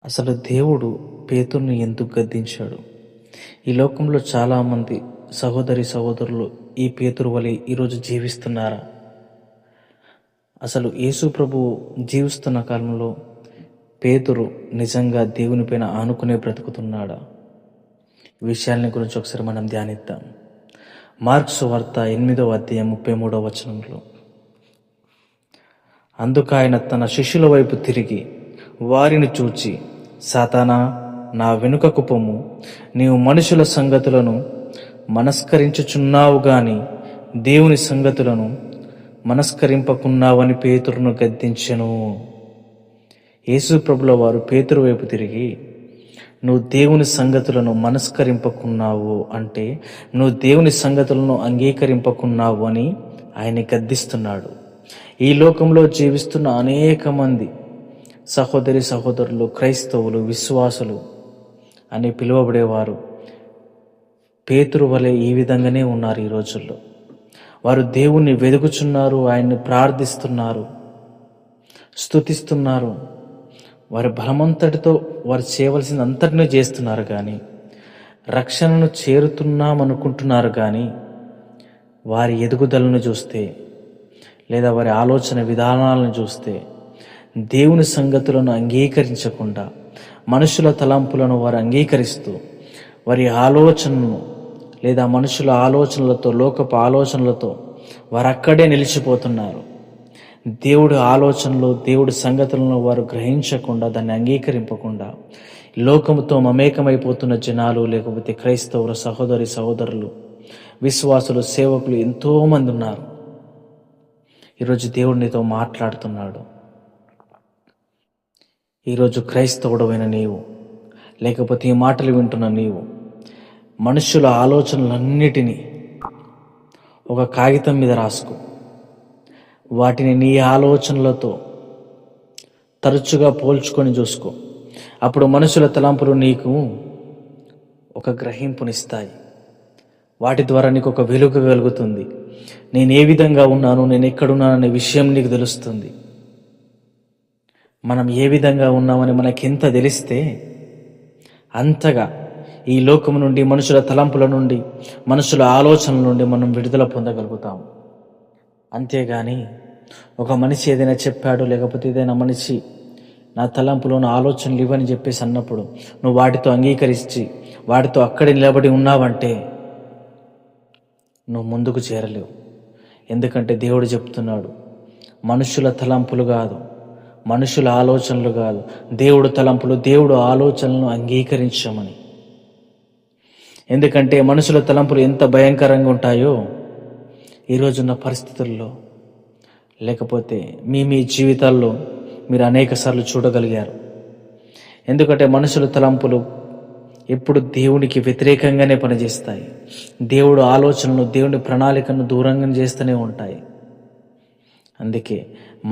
అసలు దేవుడు పేతురుని ఎందుకు గద్దించాడు? ఈ లోకంలో చాలామంది సహోదరులు ఈ పేతురు వలె ఈరోజు జీవిస్తున్నారా? అసలు యేసు ప్రభువు జీవిస్తున్న కాలంలో పేతురు నిజంగా దేవుని పైన ఆనుకునే బ్రతుకుతున్నాడా? ఈ విషయాలని గురించి ఒకసారి మనం ధ్యానిద్దాం. మార్కు సువార్త 8వ అధ్యాయం 33వ వచనంలో, అందుకాయన తన శిష్యుల వైపు తిరిగి వారిని చూచి, సాతానా, నా వెనుకకు పొమ్ము, నీవు మనుషుల సంగతులను మనస్కరించుచున్నావు గాని దేవుని సంగతులను మనస్కరింపకున్నావని పేతురును గద్దించెను. యేసు ప్రభుల వారు పేతురు వైపు తిరిగి, నువ్వు దేవుని సంగతులను మనస్కరింపకున్నావు అంటే నువ్వు దేవుని సంగతులను అంగీకరింపకున్నావు అని ఆయన గద్దిస్తున్నాడు. ఈ లోకంలో జీవిస్తున్న అనేక మంది సహోదరులు, క్రైస్తవులు, విశ్వాసులు అని పిలువబడేవారు పేతురు వలె ఈ విధంగానే ఉన్నారు. ఈ రోజుల్లో వారు దేవుణ్ణి వెదుకుచున్నారు, ఆయన్ని ప్రార్థిస్తున్నారు, స్తుతిస్తున్నారు, వారి బలమంతటితో వారు చేయవలసిన అంతటినీ చేస్తున్నారు. కానీ రక్షణను చేరుతున్నామనుకుంటున్నారు. కానీ వారి ఎదుగుదలను చూస్తే, లేదా వారి ఆలోచన విధానాలను చూస్తే, దేవుని సంగతులను అంగీకరించకుండా మనుషుల తలంపులను వారు అంగీకరిస్తూ వారి ఆలోచనను లేదా మనుషుల ఆలోచనలతో, లోకపు ఆలోచనలతో వారు అక్కడే నిలిచిపోతున్నారు. దేవుడి ఆలోచనలు, దేవుడి సంగతులను వారు గ్రహించకుండా, దాన్ని అంగీకరింపకుండా లోకముతో మమేకమైపోతున్న జనాలు, లేకపోతే క్రైస్తవుల సహోదరులు, విశ్వాసులు, సేవకులు ఎంతోమంది ఉన్నారు. ఈరోజు దేవుడు నీతో మాట్లాడుతున్నాడు. ఈరోజు క్రైస్తవుడమైన నీవు, లేకపోతే ఈ మాటలు వింటున్న నీవు, మనుషుల ఆలోచనలన్నిటినీ ఒక కాగితం మీద రాసుకో. వాటిని నీ ఆలోచనలతో తరచుగా పోల్చుకొని చూసుకో. అప్పుడు మనుషుల తలంపులు నీకు ఒక గ్రహింపునిస్తాయి. వాటి ద్వారా నీకు ఒక వెలుగు కలుగుతుంది. నేను ఏ విధంగా ఉన్నాను, నేను ఎక్కడున్నాననే విషయం నీకు తెలుస్తుంది. మనం ఏ విధంగా ఉన్నామని మనకెంత తెలిస్తే అంతగా ఈ లోకము నుండి, మనుషుల తలంపుల నుండి, మనుషుల ఆలోచనల నుండి మనం విడుదల పొందగలుగుతాము. అంతేగాని ఒక మనిషి ఏదైనా చెప్పాడు, లేకపోతే ఏదైనా మనిషి నా తలంపులో నా ఆలోచనలు ఇవ్వని చెప్పేసి అన్నప్పుడు నువ్వు వాటితో అంగీకరించి వాటితో అక్కడే నిలబడి ఉన్నావంటే నువ్వు ముందుకు చేరలేవు. ఎందుకంటే దేవుడు చెప్తున్నాడు, మనుషుల తలంపులు కాదు, మనుషుల ఆలోచనలు కాదు, దేవుడు తలంపులు, దేవుడు ఆలోచనలను అంగీకరించమని. ఎందుకంటే మనుషుల తలంపులు ఎంత భయంకరంగా ఉంటాయో ఈరోజున్న పరిస్థితుల్లో, లేకపోతే మీ జీవితాల్లో మీరు అనేక సార్లు చూడగలిగారు. ఎందుకంటే మనుషుల తలంపులు ఎప్పుడు దేవునికి వ్యతిరేకంగానే పనిచేస్తాయి. దేవుడు ఆలోచనలు, దేవుని ప్రణాళికను దూరంగా చేస్తూనే ఉంటాయి. అందుకే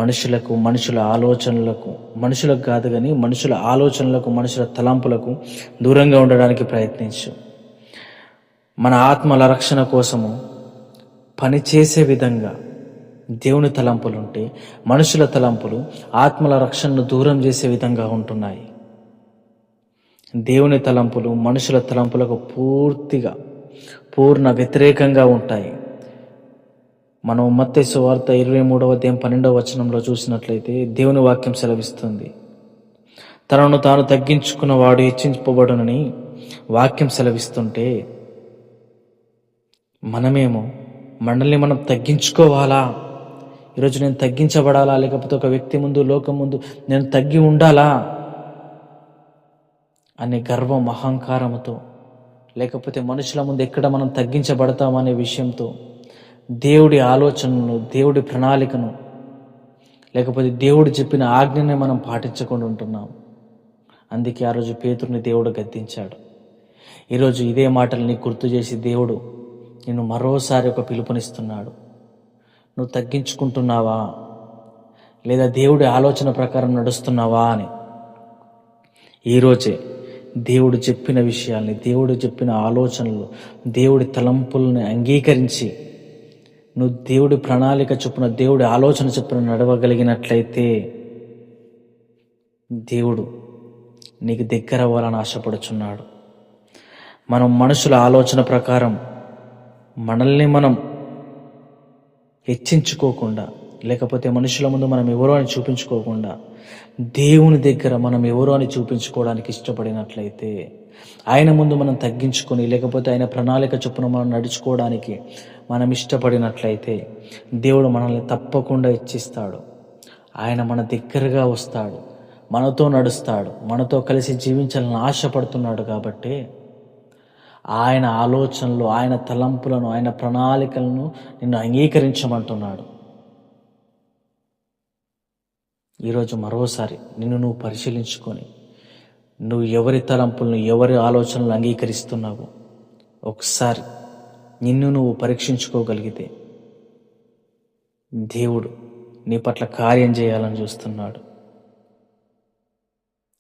మనుషులకు, మనుషుల ఆలోచనలకు, మనుషులకు కాదు కానీ మనుషుల ఆలోచనలకు, మనుషుల తలంపులకు దూరంగా ఉండడానికి ప్రయత్నించు. మన ఆత్మల రక్షణ కోసము పనిచేసే విధంగా దేవుని తలంపులుంటే, మనుషుల తలంపులు ఆత్మల రక్షణను దూరం చేసే విధంగా ఉంటున్నాయి. దేవుని తలంపులు మనుషుల తలంపులకు పూర్ణ వ్యతిరేకంగా ఉంటాయి. మనం మత్తయి సువార్త 23వ అధ్యాయం 12వ వచనంలో చూసినట్లయితే దేవుని వాక్యం సెలవిస్తుంది, తనను తాను తగ్గించుకున్న వాడు హెచ్చింపబడునని వాక్యం సెలవిస్తుంటే, మనమేమో మనల్ని మనం తగ్గించుకోవాలా, ఈరోజు నేను తగ్గించబడాలా, లేకపోతే ఒక వ్యక్తి ముందు, లోకం ముందు నేను తగ్గి ఉండాలా అనే గర్వం, అహంకారముతో, లేకపోతే మనుషుల ముందు ఎక్కడ మనం తగ్గించబడతామనే విషయంతో దేవుడి ఆలోచనను, దేవుడి ప్రణాళికను, లేకపోతే దేవుడు చెప్పిన ఆజ్ఞని మనం పాటించకుండా ఉంటున్నాం. అందుకే ఆ రోజు పేతురుని దేవుడు గద్దించాడు. ఈరోజు ఇదే మాటలు నీకు గుర్తు చేసి దేవుడు నిన్ను మరోసారి ఒక పిలుపునిస్తున్నాడు. నువ్వు తగ్గించుకుంటున్నావా, లేదా దేవుడి ఆలోచన ప్రకారం నడుస్తున్నావా అని. ఈరోజే దేవుడు చెప్పిన విషయాల్ని, దేవుడు చెప్పిన ఆలోచనలు, దేవుడి తలంపుల్ని అంగీకరించి నువ్వు దేవుడి ప్రణాళిక చొప్పున, దేవుడి ఆలోచన చొప్పున నడవగలిగినట్లయితే దేవుడు నీకు దగ్గర అవ్వాలని ఆశపడుచున్నాడు. మనం మనుషుల ఆలోచన ప్రకారం మనల్ని మనం హెచ్చించుకోకుండా, లేకపోతే మనుషుల ముందు మనం ఎవరో అని చూపించుకోకుండా, దేవుని దగ్గర మనం ఎవరో అని చూపించుకోవడానికి ఇష్టపడినట్లయితే, ఆయన ముందు మనం తగ్గించుకొని, లేకపోతే ఆయన ప్రణాళిక చొప్పున మనం నడుచుకోవడానికి మనం ఇష్టపడినట్లయితే, దేవుడు మనల్ని తప్పకుండా హెచ్చిస్తాడు. ఆయన మన దగ్గరగా వస్తాడు, మనతో నడుస్తాడు, మనతో కలిసి జీవించాలని ఆశపడుతున్నాడు. కాబట్టి ఆయన ఆలోచనలు, ఆయన తలంపులను, ఆయన ప్రణాళికలను నిన్ను అంగీకరించమంటున్నాడు. ఈరోజు మరోసారి నిన్ను నువ్వు పరిశీలించుకొని, నువ్వు ఎవరి తలంపులను, ఎవరి ఆలోచనలు అంగీకరిస్తున్నావు ఒకసారి నిన్ను నువ్వు పరీక్షించుకోగలిగితే, దేవుడు నీ పట్ల కార్యం చేయాలని చూస్తున్నాడు.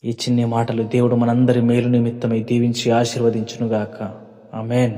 ఈ చిన్ని మాటలు దేవుడు మనందరి మేలు నిమిత్తమై దీవించి ఆశీర్వదించునుగాక. ఆమేన్.